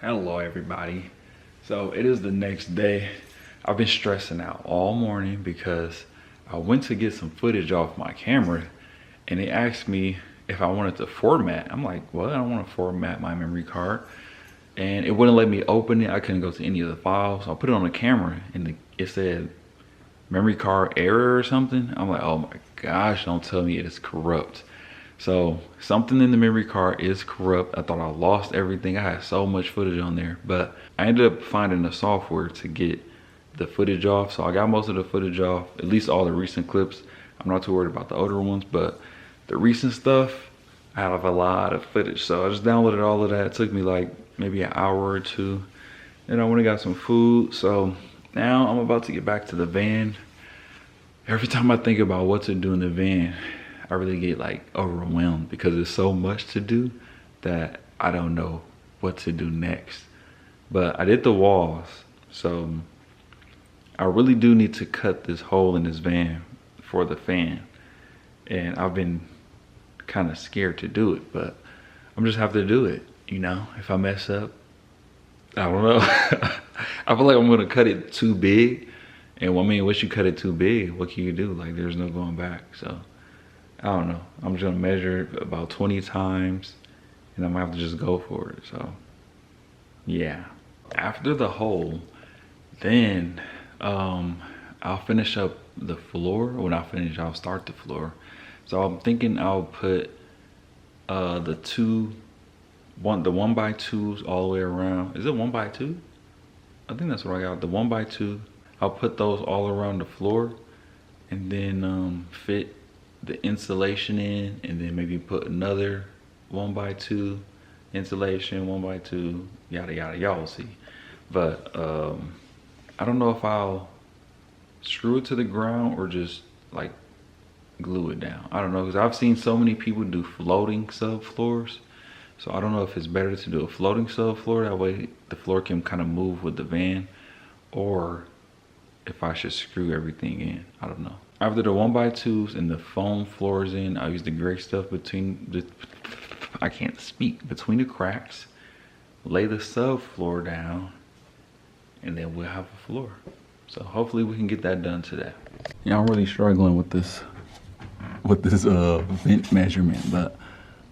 Hello everybody. So it is the next day. I've been stressing out all morning because I went to get some footage off my camera and it asked me if I wanted to format. I'm like, well, I don't want to format my memory card. And it wouldn't let me open it. I couldn't go to any of the files. So I put it on the camera and it said memory card error or something. I'm like, oh my gosh, don't tell me it is corrupt. So something in the memory card is corrupt. I thought I lost everything. I had so much footage on there, but I ended up finding the software to get the footage off. So I got most of the footage off, at least all the recent clips. I'm not too worried about the older ones, but the recent stuff, I have a lot of footage. So I just downloaded all of that. It took me like maybe an hour or two. Then I went and got some food. So now I'm about to get back to the van. Every time I think about what to do in the van, I really get like overwhelmed because there's so much to do that I don't know what to do next. But I did the walls, so I really do need to cut this hole in this van for the fan. And I've been kind of scared to do it, but I'm just have to do it, you know? If I mess up, I don't know. I feel like I'm gonna cut it too big. And I mean, once you cut it too big, what can you do? Like there's no going back, so. I don't know. I'm just gonna measure it about 20 times and I'm gonna have to just go for it. So yeah. After the hole, then I'll finish up the floor. When I finish, I'll start the floor. So I'm thinking I'll put the 1x2s all the way around. Is it 1x2? I think that's what I got. The 1x2. I'll put those all around the floor and then fit the insulation in, and then maybe put another 1x2 insulation, 1x2, yada yada, y'all will see. But I don't know if I'll screw it to the ground or just like glue it down. I don't know, because I've seen so many people do floating subfloors, so I don't know if it's better to do a floating subfloor, that way the floor can kind of move with the van, or if I should screw everything in. I don't know. After the 1x2s and the foam floors in, I'll use the gray stuff between the, I can't speak, between the cracks, lay the subfloor down, and then we'll have a floor. So hopefully we can get that done today. Yeah, I'm really struggling with this vent measurement, but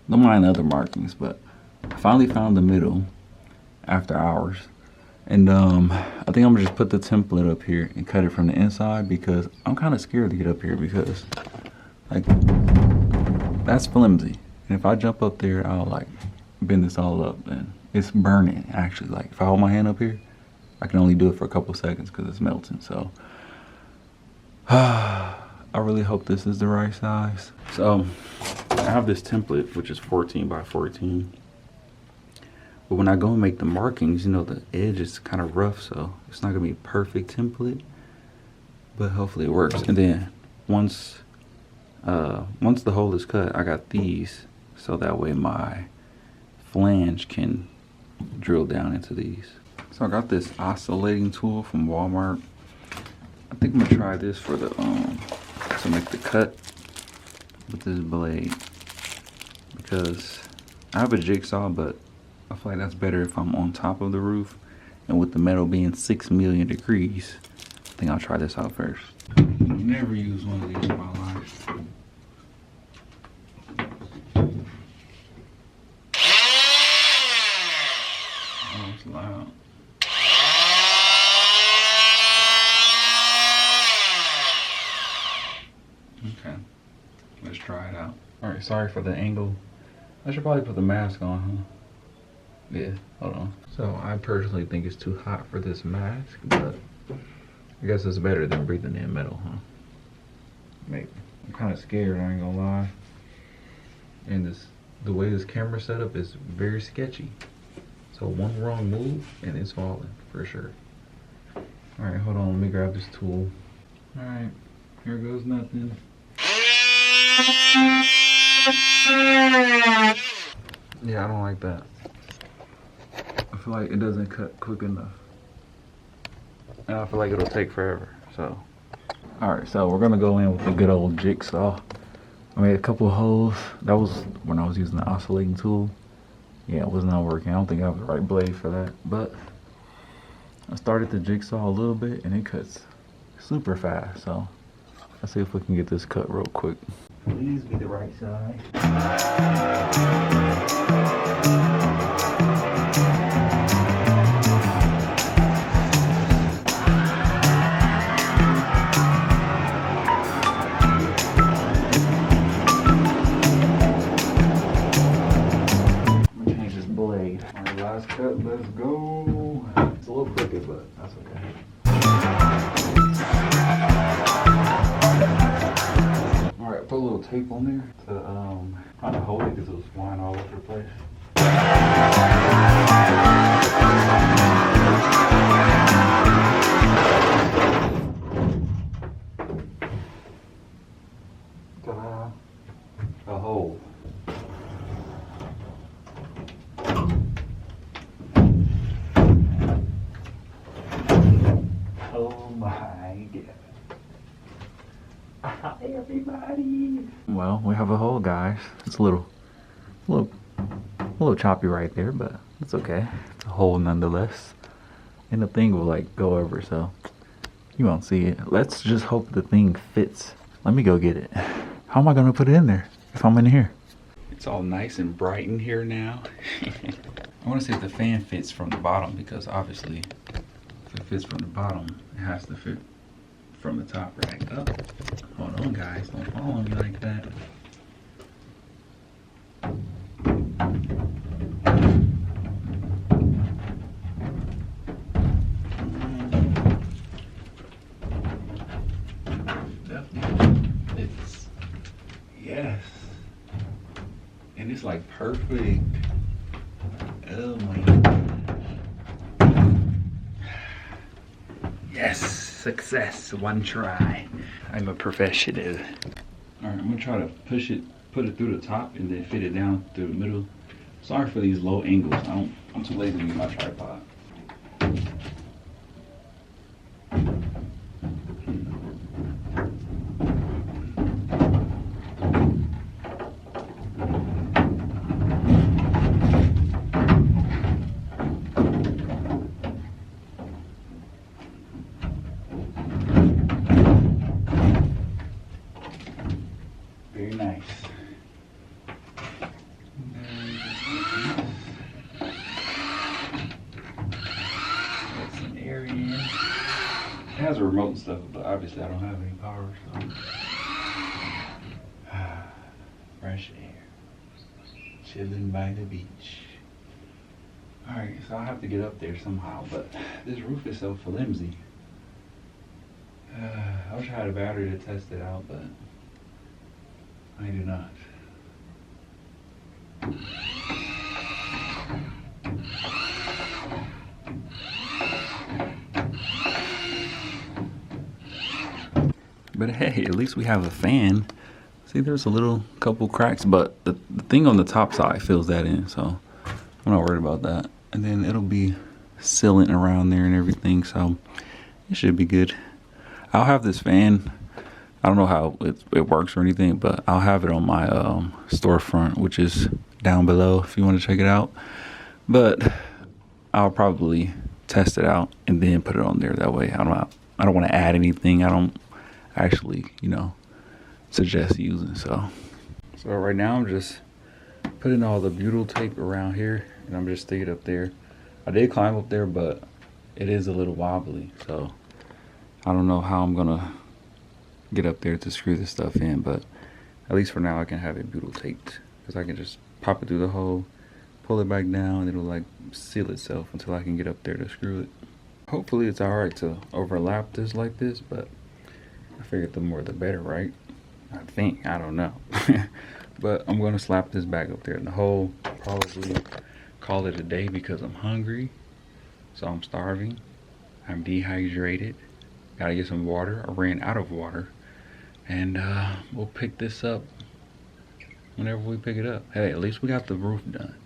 don't mind other markings, but I finally found the middle after hours. And I think I'm gonna just put the template up here and cut it from the inside because I'm kind of scared to get up here because like that's flimsy. And if I jump up there, I'll like bend this all up and it's burning actually. Like if I hold my hand up here, I can only do it for a couple seconds because it's melting. So I really hope this is the right size. So I have this template, which is 14 by 14. But when I go and make the markings, you know, the edge is kind of rough, so it's not gonna be a perfect template, but hopefully it works. And then once the hole is cut, I got these, so that way my flange can drill down into these. So I got this oscillating tool from Walmart. I think I'm gonna try this for the to make the cut with this blade, because I have a jigsaw, but I feel like that's better if I'm on top of the roof, and with the metal being 6 million degrees, I think I'll try this out first. Never used one of these in my life. Oh, it's loud. Okay, let's try it out. All right, sorry for the angle. I should probably put the mask on, huh? Yeah, hold on. So I personally think it's too hot for this mask, but I guess it's better than breathing in metal, huh? Maybe. I'm kind of scared, I ain't gonna lie. And the way this camera setup is very sketchy. So one wrong move and it's falling for sure. All right, hold on, let me grab this tool. All right, here goes nothing. Yeah, I don't like that. I feel like it doesn't cut quick enough. And I feel like it'll take forever, so. All right, so we're gonna go in with the good old jigsaw. I made a couple of holes. That was when I was using the oscillating tool. Yeah, it was not working. I don't think I have the right blade for that, but I started the jigsaw a little bit and it cuts super fast. So let's see if we can get this cut real quick. Please be the right side. Last cut, let's go. It's a little crooked, but that's okay. Alright, put a little tape on there to kind of hold it because it was flying all over the place. Ta-da. A hole. Hi everybody. Well, we have a hole, guys. It's a little choppy right there, but it's okay. It's a hole nonetheless. And the thing will like go over, so you won't see it. Let's just hope the thing fits. Let me go get it. How am I gonna put it in there if I'm in here? It's all nice and bright in here now. I wanna see if the fan fits from the bottom, because obviously if it fits from the bottom, it has to fit from the top right up. Hold on, guys, don't follow me like that. Definitely fits. Yes. And it's like perfect. Oh my God. Yes. Success, one try. I'm a professional. All right, I'm gonna try to push it, put it through the top and then fit it down through the middle. Sorry for these low angles. I'm too lazy to use my tripod. Very nice. Let some air in. It has a remote and stuff, but obviously I don't have any power, so. Fresh air. Chilling by the beach. Alright, so I'll have to get up there somehow, but this roof is so flimsy. I wish I had a battery to test it out, but I do not. But hey, at least we have a fan. See, there's a couple cracks, but the thing on the top side fills that in, so I'm not worried about that. And then it'll be sealant around there and everything, so it should be good. I'll have this fan. I don't know how it works or anything, but I'll have it on my storefront, which is down below if you want to check it out. But I'll probably test it out and then put it on there. That way, I don't want to add anything I don't actually, suggest using. So right now I'm just putting all the butyl tape around here, and I'm just sticking it up there. I did climb up there, but it is a little wobbly, so I don't know how I'm gonna get up there to screw this stuff in, but at least for now I can have it butyl taped, because I can just pop it through the hole, pull it back down, and it'll like seal itself until I can get up there to screw it. Hopefully it's alright to overlap this like this, but I figured the more the better, right? I think, I don't know. But I'm gonna slap this back up there in the hole, probably call it a day because I'm hungry. So I'm starving, I'm dehydrated, gotta get some water. I ran out of water, and we'll pick this up whenever we pick it up. Hey, at least we got the roof done.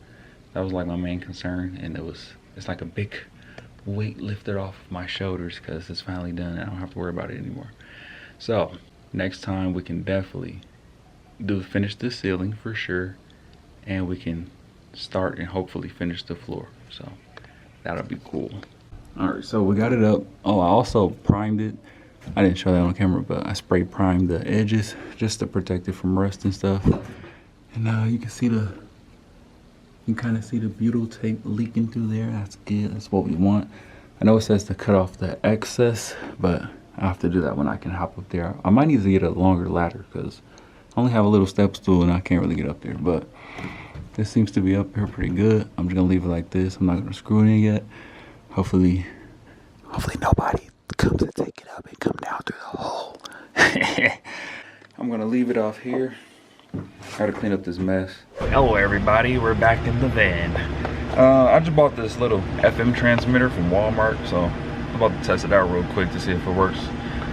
That was like my main concern, and it's like a big weight lifted off my shoulders because it's finally done. I don't have to worry about it anymore. So next time we can definitely finish this ceiling for sure, and we can start and hopefully finish the floor. So that'll be cool. All right, so we got it up. Oh, I also primed it. I didn't show that on camera, but I spray primed the edges just to protect it from rust and stuff. And you can see kind of see the butyl tape leaking through there. That's good. That's what we want. I know it says to cut off the excess, but I have to do that when I can hop up there. I might need to get a longer ladder because I only have a little step stool and I can't really get up there. But this seems to be up here pretty good. I'm just gonna leave it like this. I'm not gonna screw it in yet. Hopefully nobody comes to take it up and come down through the hole. I'm gonna leave it off here. I gotta clean up this mess. Hello everybody, we're back in the van. I just bought this little FM transmitter from Walmart, so I'm about to test it out real quick to see if it works.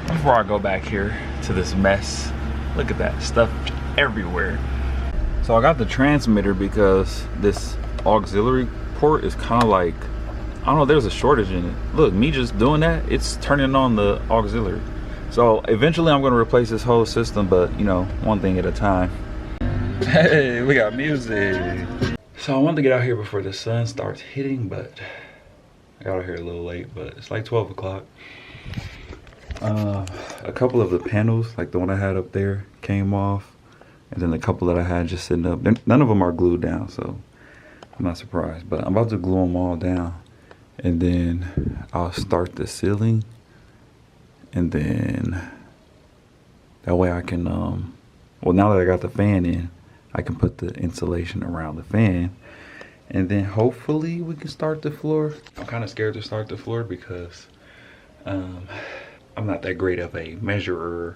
Before I go back here to this mess, look at that stuff everywhere. So I got the transmitter because this auxiliary port is kind of like, I don't know, there's a shortage in it. Look, me just doing that, it's turning on the auxiliary. So eventually I'm gonna replace this whole system, but you know, one thing at a time. Hey, we got music. So I wanted to get out here before the sun starts hitting, but I got out here a little late, but it's like 12 o'clock. A couple of the panels, like the one I had up there, came off. And then a couple that I had just sitting up. None of them are glued down, so I'm not surprised. But I'm about to glue them all down. And then I'll start the ceiling. And then that way I can, well, now that I got the fan in, I can put the insulation around the fan. And then hopefully we can start the floor. I'm kind of scared to start the floor because I'm not that great of a measurer.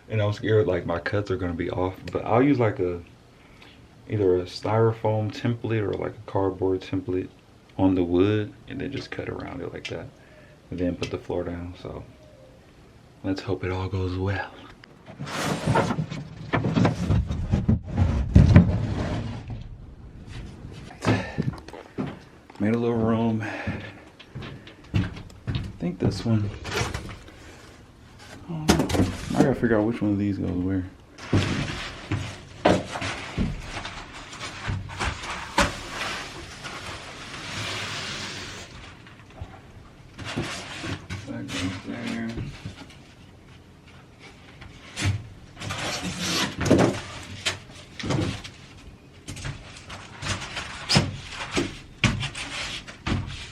And I'm scared like my cuts are gonna be off, but I'll use like either a styrofoam template or like a cardboard template on the wood and then just cut around it like that and then put the floor down. So let's hope it all goes well. Made a little room. I think this one, I don't know. I gotta figure out which one of these goes where. That goes there.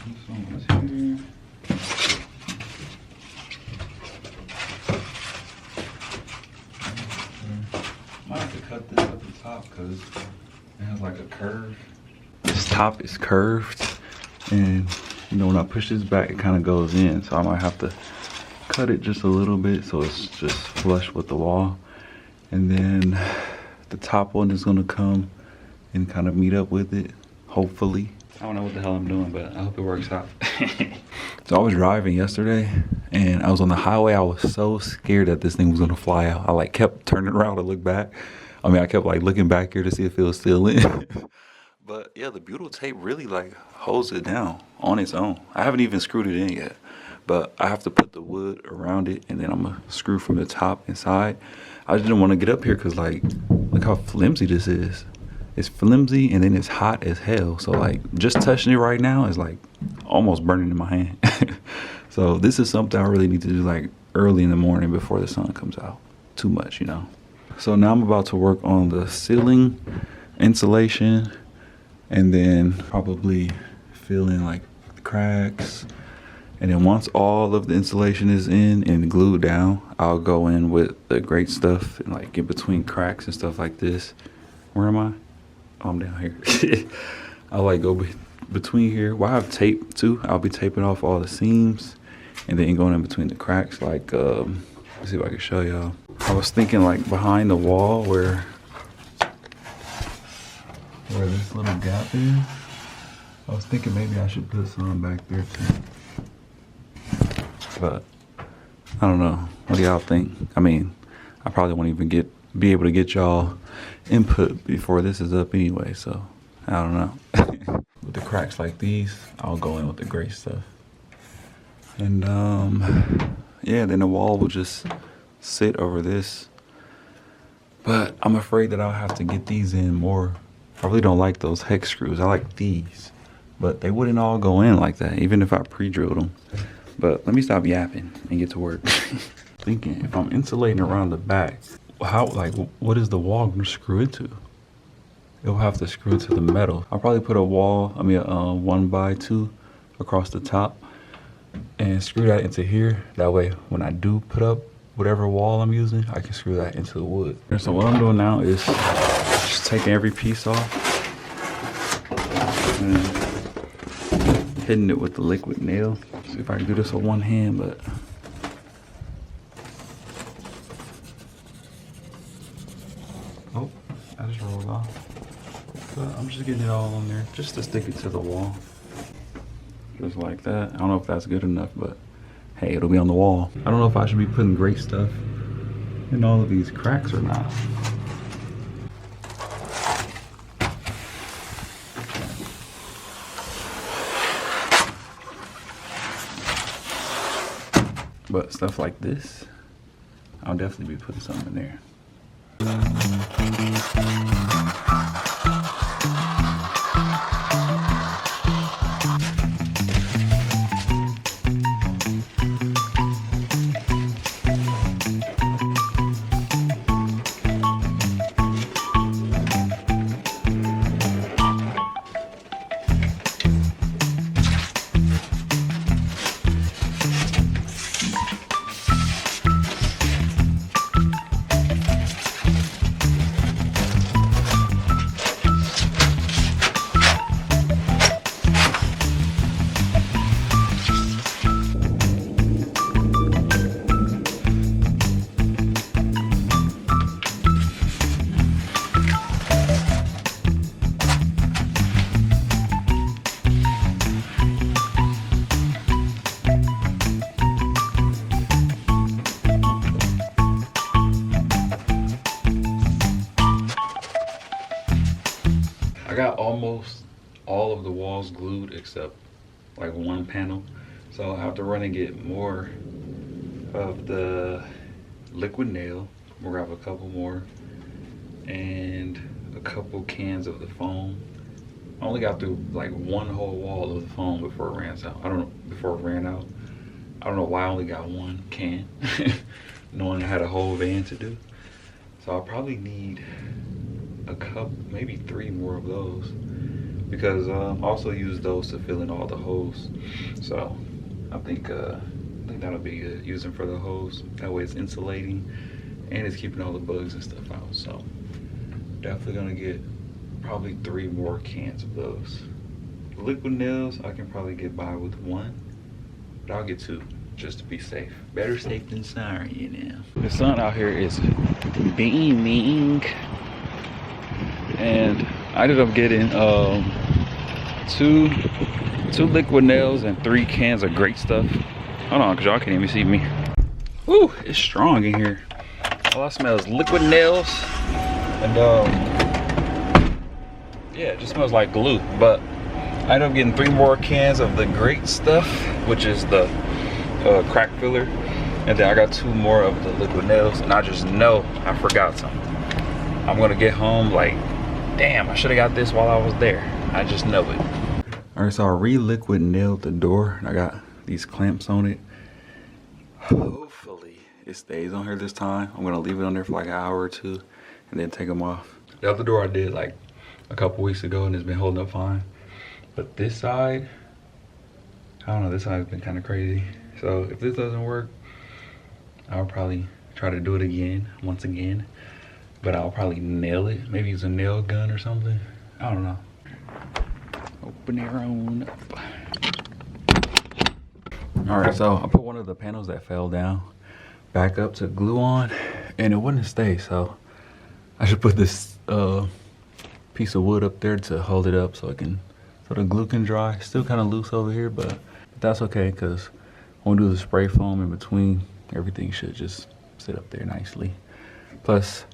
This one was here. I have to cut this at the top because it has like a curve. This top is curved, and you know when I push this back, it kind of goes in. So I might have to cut it just a little bit so it's just flush with the wall. And then the top one is gonna come and kind of meet up with it, hopefully. I don't know what the hell I'm doing, but I hope it works out. So I was driving yesterday and I was on the highway. I was so scared that this thing was gonna fly out. I like kept turning around to look back. I mean, I kept like looking back here to see if it was still in. But yeah, the butyl tape really like holds it down on its own. I haven't even screwed it in yet, but I have to put the wood around it and then I'm gonna screw from the top and side. I just didn't want to get up here because like, look how flimsy this is. It's flimsy and then it's hot as hell. So like just touching it right now is like almost burning in my hand. So this is something I really need to do like early in the morning before the sun comes out too much, you know. So now I'm about to work on the ceiling insulation and then probably fill in like the cracks. And then once all of the insulation is in and glued down, I'll go in with the great stuff and like get between cracks and stuff like this. Where am I? Oh, I'm down here. I'll like go between here. Well, I have tape too. I'll be taping off all the seams and then going in between the cracks. Like, let's see if I can show y'all. I was thinking like behind the wall where this little gap is. I was thinking maybe I should put some back there too. But I don't know. What do y'all think? I mean, I probably won't even be able to get y'all input before this is up anyway, so I don't know. With the cracks like these, I'll go in with the gray stuff. And yeah, then the wall will just sit over this But I'm afraid that I'll have to get these in more. I really don't like those hex screws. I like these, but they wouldn't all go in like that, even if I pre-drilled them. But let me stop yapping and get to work. Thinking if I'm insulating around the back, how, like, what is the wall gonna screw into? It'll have to screw into the metal. I'll probably put a wall, a 1x2 across the top and screw that into here. That way, when I do put up whatever wall I'm using, I can screw that into the wood. And so what I'm doing now is just taking every piece off and hitting it with the liquid nail. See if I can do this with one hand, but oh, I just rolled off. But I'm just getting it all on there just to stick it to the wall. Just like that. I don't know if that's good enough, but hey, it'll be on the wall. I don't know if I should be putting great stuff in all of these cracks or not. But stuff like this, I'll definitely be putting something in there. I got almost all of the walls glued except like one panel. So I have to run and get more of the liquid nail. We'll grab a couple more and a couple cans of the foam. I only got through like one whole wall of the foam before it ran out. I don't know why I only got one can, knowing I had a whole van to do. So I'll probably need a couple, maybe 3 more of those, because I also use those to fill in all the holes. So I think that'll be good, using for the hose. That way it's insulating and it's keeping all the bugs and stuff out. So definitely gonna get probably 3 more cans of those. Liquid nails, I can probably get by with 1, but I'll get 2 just to be safe. Better safe than sorry, you know. The sun out here is beaming, and I ended up getting 2 liquid nails and 3 cans of great stuff. Hold on, cause y'all can't even see me. Woo, it's strong in here. All I smell is liquid nails, and yeah, it just smells like glue. But I ended up getting 3 more cans of the great stuff, which is the crack filler, and then I got 2 more of the liquid nails, and I just know I forgot something. I'm gonna get home like, damn, I should have got this while I was there. I just know it. All right, so I re-liquid nailed the door. I got these clamps on it. Hopefully it stays on here this time. I'm gonna leave it on there for like an hour or 2 and then take them off. The other door I did like a couple weeks ago and it's been holding up fine. But this side, I don't know, this side's been kind of crazy. So if this doesn't work, I'll probably try to do it again, once again. But I'll probably nail it. Maybe use a nail gun or something. I don't know. Open it on up. All right, so I put one of the panels that fell down back up to glue on, and it wouldn't stay. So I should put this piece of wood up there to hold it up so the glue can dry. Still kind of loose over here, but that's okay, because when we do the spray foam in between, everything should just sit up there nicely. Plus,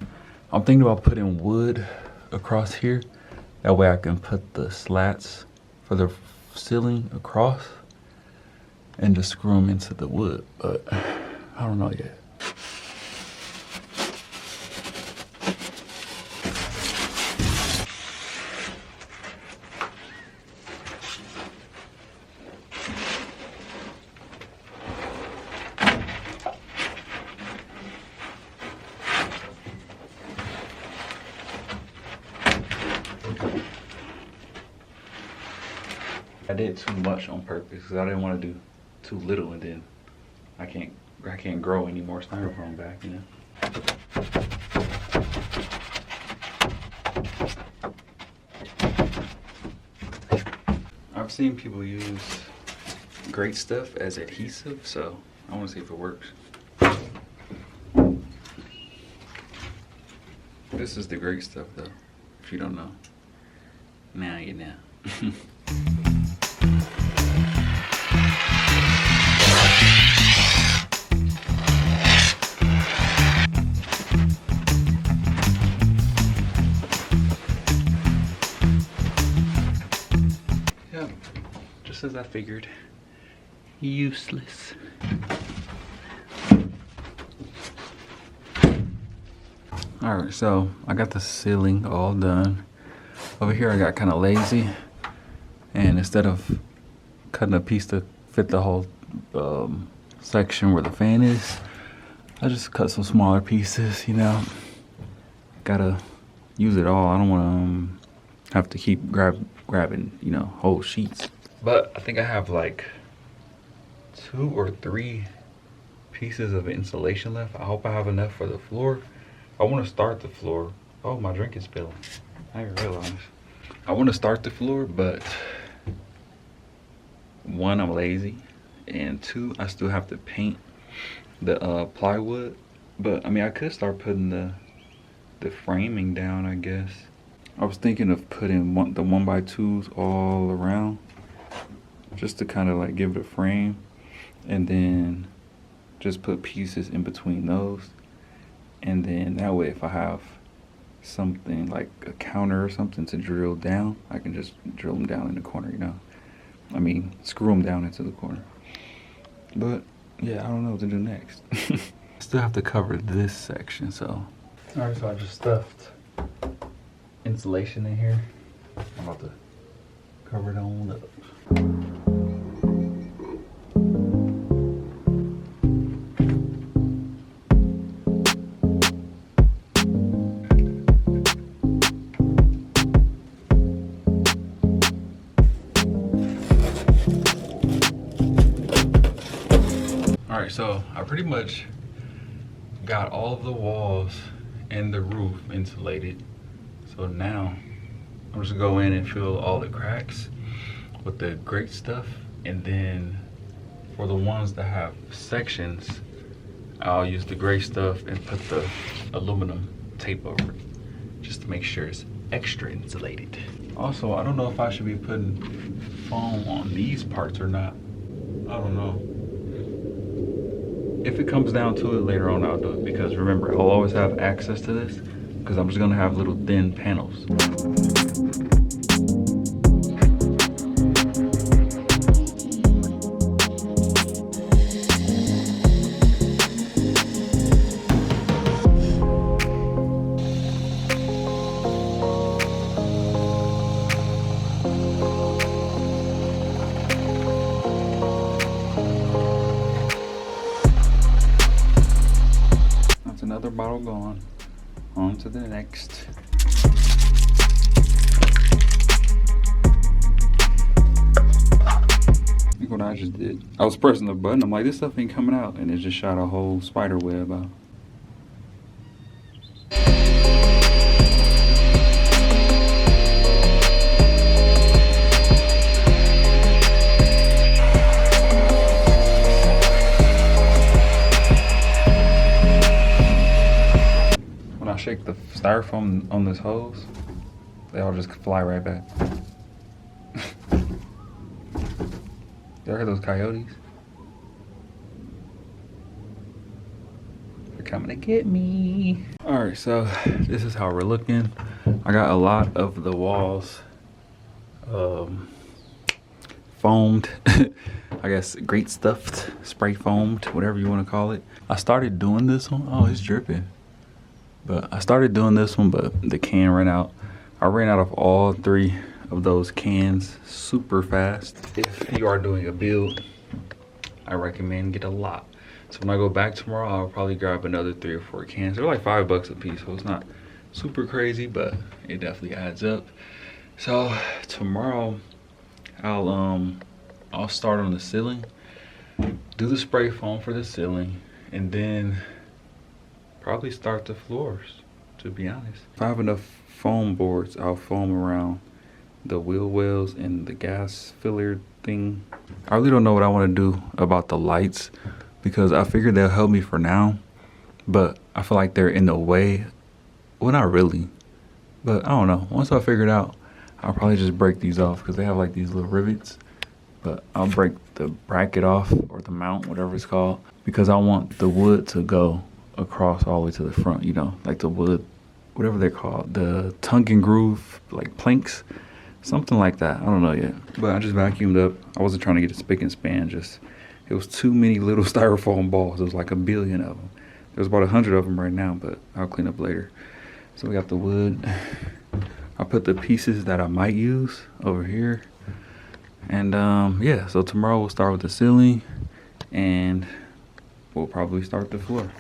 I'm thinking about putting wood across here. That way I can put the slats for the ceiling across and just screw them into the wood, but I don't know yet. I did too much on purpose because I didn't want to do too little, and then I can't grow any more styrofoam back, you know. I've seen people use great stuff as adhesive, so I want to see if it works. This is the great stuff though, if you don't know. Now you know. Yep, just as I figured. Useless. Alright, so I got the ceiling all done. Over here I got kind of lazy, and instead of cutting a piece to fit the whole section where the fan is, I just cut some smaller pieces, you know. Gotta use it all. I don't want to have to keep grabbing, you know, whole sheets. But I think I have like 2 or 3 pieces of insulation left. I hope I have enough for the floor. I want to start the floor. Oh, my drink is spilling. I didn't realize. I want to start the floor, but 1, I'm lazy, and 2, I still have to paint the plywood. But I mean, I could start putting the framing down, I guess. I was thinking of putting the 1x2s all around, just to kind of like give it a frame, and then just put pieces in between those. And then that way, if I have something like a counter or something to drill down, I can just drill them down in the corner, you know. I mean, screw them down into the corner. But yeah, I don't know what to do next. Still have to cover this section, so. All right, so I just stuffed insulation in here. I'm about to cover it on up. Alright, so I pretty much got all of the walls and the roof insulated. So now I'm just gonna go in and fill all the cracks with the great stuff, and then for the ones that have sections, I'll use the gray stuff and put the aluminum tape over it, just to make sure it's extra insulated. Also, I don't know if I should be putting foam on these parts or not. I don't know. If it comes down to it later on, I'll do it, because remember, I'll always have access to this, because I'm just gonna have little thin panels. Another bottle gone. On to the next. Look what I just did. I was pressing the button. I'm like, this stuff ain't coming out, and it just shot a whole spider web out. Shake the styrofoam on this hose, they all just fly right back. You ever heard those coyotes? They're coming to get me. All right, so this is how we're looking. I got a lot of the walls foamed. I guess great stuffed, spray foamed, whatever you want to call it. I started doing this one. Oh, it's dripping. But I started doing this one, but the can ran out. I ran out of all 3 of those cans super fast. If you are doing a build, I recommend get a lot. So when I go back tomorrow, I'll probably grab another 3 or 4 cans. They're like $5 a piece, so it's not super crazy, but it definitely adds up. So tomorrow, I'll start on the ceiling, do the spray foam for the ceiling, and then probably start the floors, to be honest. If I have enough foam boards, I'll foam around the wheel wells and the gas filler thing. I really don't know what I want to do about the lights because I figured they'll help me for now, but I feel like they're in the way. Well, not really, but I don't know. Once I figure it out, I'll probably just break these off because they have like these little rivets, but I'll break the bracket off or the mount, whatever it's called, because I want the wood to go across all the way to the front, you know, like the wood, whatever they're called, the tongue and groove, like planks, something like that. I don't know yet, but I just vacuumed up. I wasn't trying to get a spick and span, just, it was too many little styrofoam balls. It was like a billion of them. There's about 100 of them right now, but I'll clean up later. So we got the wood. I put the pieces that I might use over here. And yeah, so tomorrow we'll start with the ceiling and we'll probably start the floor.